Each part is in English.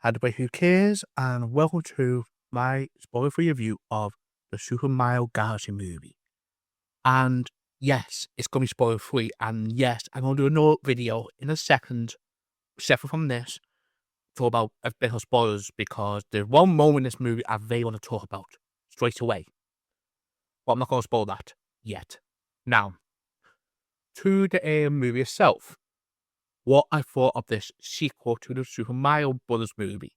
Had by who cares, and welcome to my spoiler-free review of the Super Mario Galaxy movie. And yes, it's gonna be spoiler-free, and yes, I'm gonna do another video in a second, separate from this, talk about a bit of spoilers because there's one moment in this movie I really want to talk about straight away. But I'm not gonna spoil that yet. Now, to the movie itself, what I thought of this sequel to the Super Mario Brothers movie.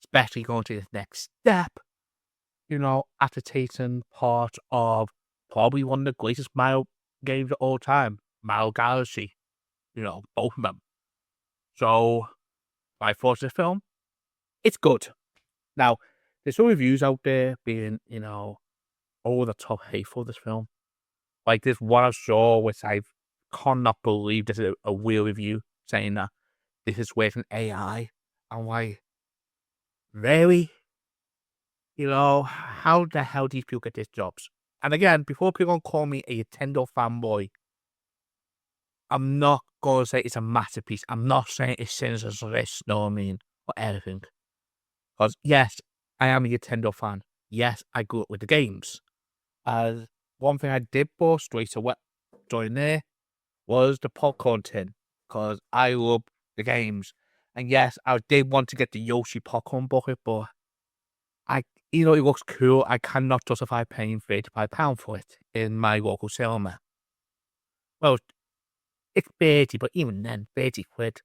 Especially going to the next step, after taking part of probably one of the greatest Mario games of all time, Mario Galaxy, both of them. So, my thoughts of the film, it's good. Now, there's some reviews out there being, over the top hateful of this film. Like this one I saw, which I cannot believe this is a real review, saying that this is with an AI. I'm like, really? How the hell do these people get these jobs? And again, before people call me a Nintendo fanboy, I'm not going to say it's a masterpiece. I'm not saying it's Sinner's List, know what I mean? Or anything. Because, yes, I am a Nintendo fan. Yes, I grew up with the games. As one thing I did bought straight away during there was the popcorn tin. Because I love the games. And yes, I did want to get the Yoshi popcorn bucket, but it looks cool. I cannot justify paying £35 for it in my local cinema. Well, it's 30, but even then, 30 quid.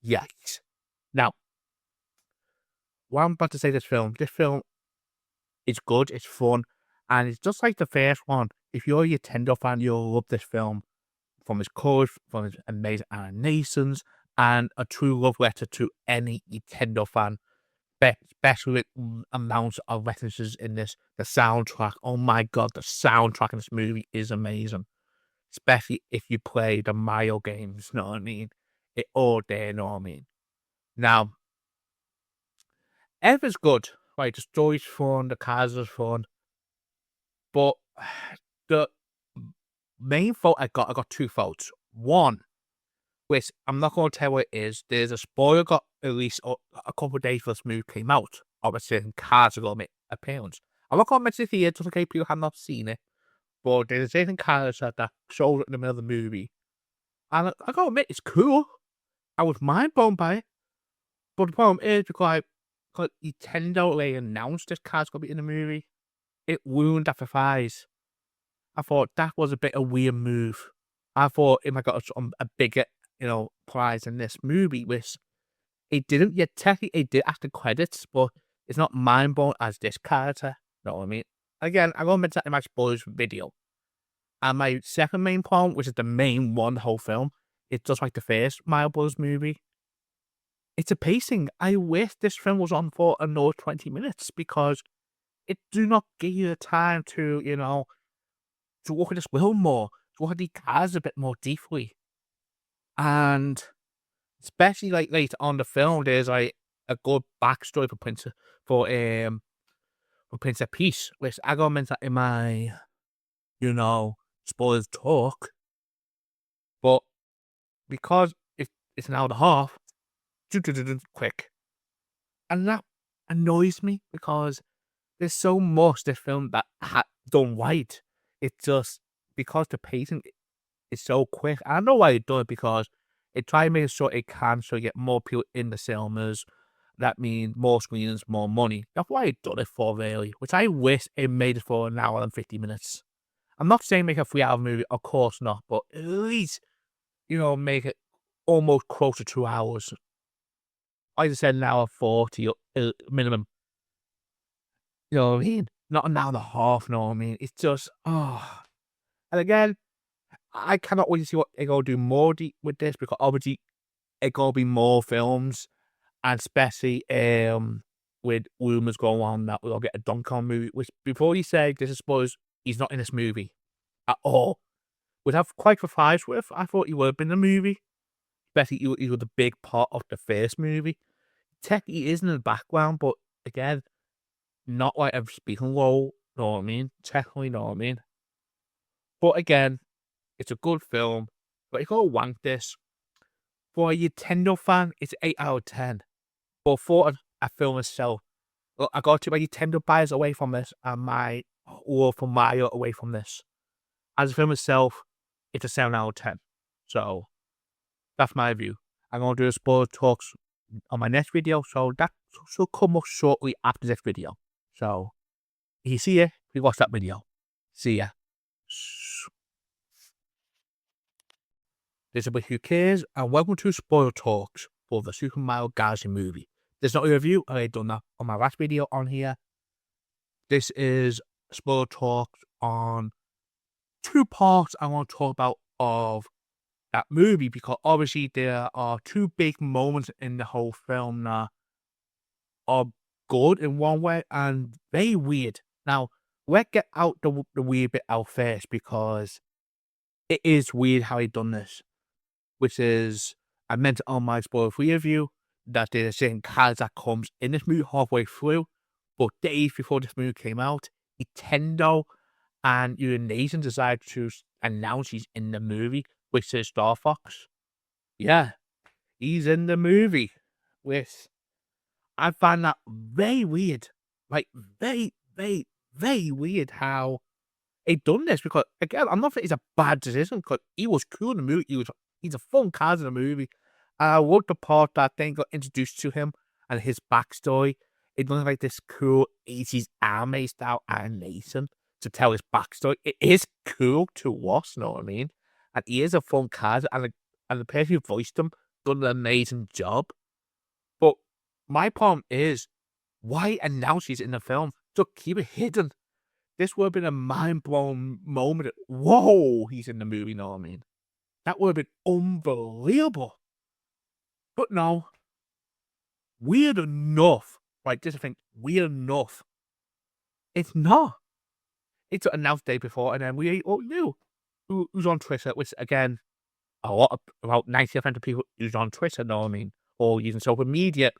Yikes. Now, what I'm about to say this film is good, it's fun, and it's just like the first one. If you're a Nintendo fan, you'll love this film from its colors, from its amazing animations, and a true love letter to any Nintendo fan. Especially with amounts of references in this. The soundtrack, oh my god, the soundtrack in this movie is amazing. Especially if you play the Mario games, you know what I mean? It all there, you know what I mean? Now, everything's good, right? The story's fun, the cars are fun, but the main fault I got two faults. One, which I'm not going to tell what it is. There's a spoiler got released a couple of days before this movie came out. Obviously, cars are going to make appearance. I'm not going to mention it here just in case people have not seen it. But there's a certain character that shows up in the middle of the movie. And I gotta admit, it's cool. I was mind blown by it. But the problem is, because Nintendo they announced this card's gonna be in the movie, it ruined that for Fives. I thought that was a bit of a weird move. I thought it might got a bigger, prize in this movie, which it didn't. Yet technically, it did after credits, but it's not mind blown as this character. You know what I mean? Again, I'm gonna mention that in my spoilers video. And my second main point, which is the main one, the whole film, it's just like the first Mario Bros. Movie. It's a pacing. I wish this film was on for another 20 minutes because it do not give you the time to, to look at this world more, to look at the cars a bit more deeply. And especially like later on the film, there's like a good backstory for Princess Peach, which I gotta mention that in my, spoilers talk. But because it's an hour and a half, quick. And that annoys me because there's so much this film that done right. It's just because the pacing is so quick. I know why it done it because it tried to make sure it can so you get more people in the cinemas. That means more screens, more money. That's why it done it for really, which I wish it made it for an hour and 50 minutes. I'm not saying make a 3-hour movie, of course not, but at least, make it almost close to 2 hours. I just said an hour 40 minimum. You know what I mean? Not an hour and a half, you know what I mean? It's just, oh. And again, I cannot wait to see what they're going to do more with this because obviously it's going to be more films, and especially with rumours going on that we'll get a Donkey Kong movie, which before you say this is spoilers, he's not in this movie at all. Would have quite surprised with. I thought he would have been in the movie. Especially he was the big part of the first movie. Technically he is in the background, but again, not like a speaking role, know what I mean? Technically, know what I mean? But again, it's a good film, but you gotta wank this. For a Nintendo fan, it's 8 out of 10. But for a film itself, look, I got to maybe 10 buyers away from this, and my or from Mario away from this. As a film itself, it's a 7 out of 10. So that's my view. I'm gonna do a spoiler talks on my next video, so that should come up shortly after this video. So if you see it, we watch that video. See ya. This is Who Cares, and welcome to spoiler talks for the Super Mario Galaxy movie. There's not a review, I already done that on my last video on here. This is spoiler talks on 2 parts I want to talk about of that movie, because obviously there are 2 big moments in the whole film that are good in one way and very weird. Now, let's get out the weird bit out first, because it is weird how he done this. Which is, I meant on my spoiler-free review that there's a certain card that comes in this movie halfway through, but days before this movie came out, Nintendo and United decided to announce he's in the movie, which is Star Fox. Yeah, he's in the movie. Which I find that very weird. Like, very, very, very weird how they done this, because, again, I'm not saying it's a bad decision, because he was cool in the movie, he's a fun character in the movie. I love the part that then got introduced to him and his backstory. It looks like this cool 80s anime style animation to tell his backstory. It is cool to watch, you know what I mean? And he is a fun character, and the person who voiced him done an amazing job. But my problem is, why announce he's in the film? Just keep it hidden. This would have been a mind-blowing moment. Whoa, he's in the movie, you know what I mean? That would have been unbelievable. But no. Weird enough. Right, this is the thing. Weird enough. It's not. It's announced the day before, and then we all knew who's on Twitter, which, again, about 90% of people who's on Twitter, know what I mean? Or using social media,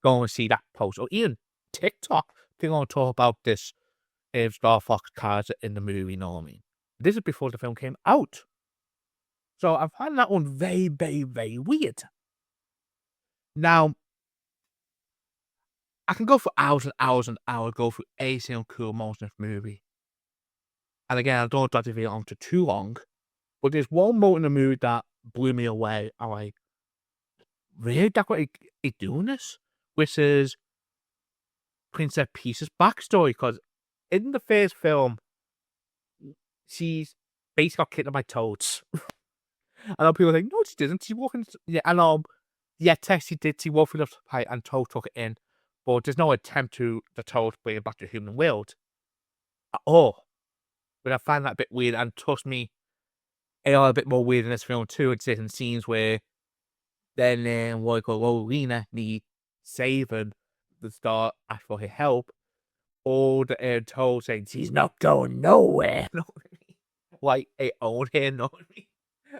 go and see that post. Or even TikTok, they're going to talk about this Star Fox character in the movie, know what I mean? This is before the film came out. So I find that one very, very, very weird. Now, I can go for hours and hours and hours, go through every single cool moment in this movie. And again, I don't want that to be on to too long, but there's one moment in the movie that blew me away. I'm like, really? That's what he's doing this? Which is Princess Peach's backstory, because in the first film, she's basically got kidnapped by toads. I know people are like, no, she didn't. She walked in. Yeah, I know. Yeah, Tessie did. She walked through the pipe and Toad took it in. But there's no attempt to the Toad bring it back to the human world at all. But I find that a bit weird. And trust me, it are a bit more weird in this film too. It's certain scenes where then Lolina need saving the star ask for her help. Or the Toad saying she's not going nowhere. You know what I mean? Like they own her, you know what I mean?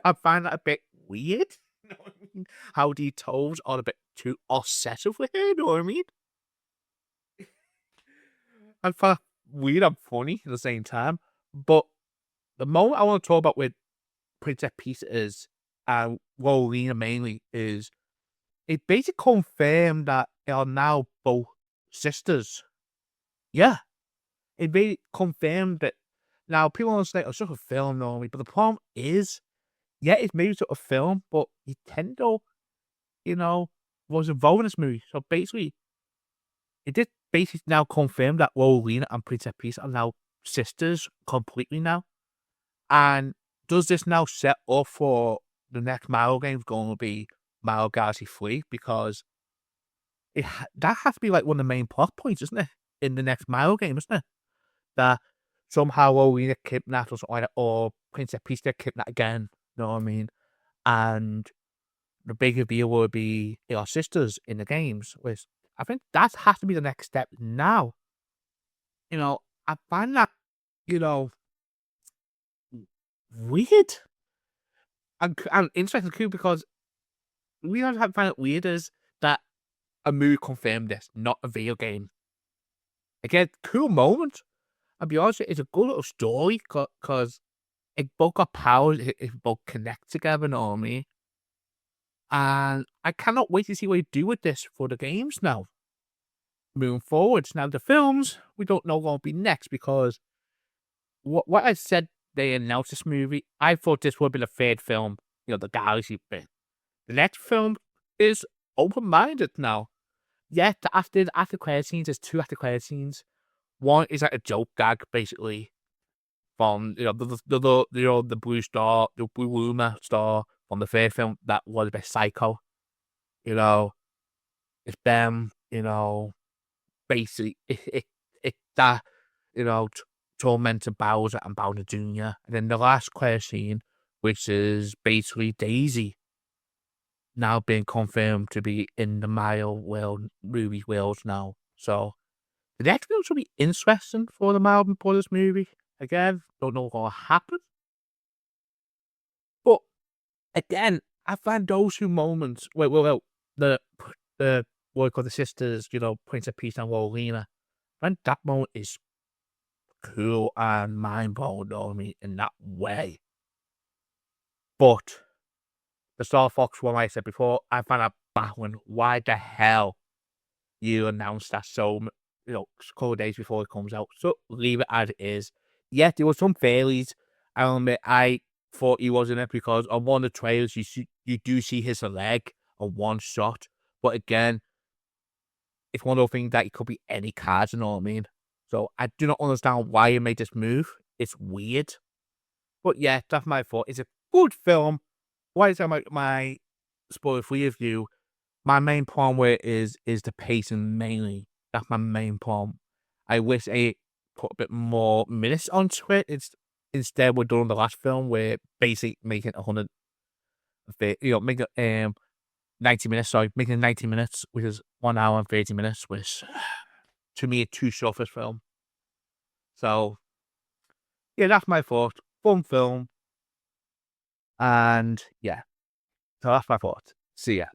I find that a bit weird. You know what I mean? How the Toads are a bit too obsessive with her, you know what I mean? I find weird and funny at the same time. But the moment I want to talk about with Princess Peach is, and Lolina mainly, is it basically confirmed that they are now both sisters. Yeah. It basically confirmed that. Now, people want to say, oh, it's just a film normally, but the problem is, yeah, it's maybe sort of film, but Nintendo, was involved in this movie. So basically, it did basically now confirm that Lolina and Princess Peach are now sisters completely now. And does this now set up for the next Mario game going to be Mario Galaxy 3? Because that has to be like one of the main plot points, isn't it? In the next Mario game, isn't it? That somehow Lolina kidnapped or something like that, or Princess Peach get kidnapped again, you know what I mean? And the big reveal will be our sisters in the games, which I think that has to be the next step now. I find that, weird and interesting too, because we I find it weird is that a movie confirmed this, not a video game. Again, cool moment. I'll be honest, it's a good little story because it both got powers, it both connect together, you know what I mean? And I cannot wait to see what they do with this for the games now. Moving forwards. Now the films, we don't know what will be next because what I said they announced this movie, I thought this would be the third film, the Galaxy bit. The next film is open-minded now. Yeah, after credit scenes, there's two after credit scenes. One is like a joke gag, basically, from the blue star, the blue Luma star from the third film that was a bit psycho. You know, it's them. Basically, it that tormented Bowser and Bowser Jr. And then the last credit scene, which is basically Daisy now being confirmed to be in the Mario world, movie world now. So the next film should be interesting for the Mario Brothers movie. Again, don't know what will happen. But again, I find those two moments, the what I call the sisters, Princess Peach and Lolina, I find that moment is cool and mind blowing in that way. But the Star Fox one, like I said before, I find that baffling. Why the hell you announced that a couple of days before it comes out? So leave it as it is. Yeah, there was some failures. I'll admit, I thought he was in it because on one of the trailers you do see his leg on one shot. But again, it's one of those things that it could be any cards, you know what I mean? So I do not understand why you made this move. It's weird. But yeah, that's my fault. It's a good film. Why is that my spoiler-free review? My main problem with it is the pacing mainly. That's my main problem. I wish they put a bit more minutes onto it. Instead we're doing the last film where basically making 100, making 90 minutes. Sorry, making 90 minutes, which is 1 hour and 30 minutes, which to me too short for this film. So yeah, that's my thought. Fun film, and yeah, so that's my thought. See ya.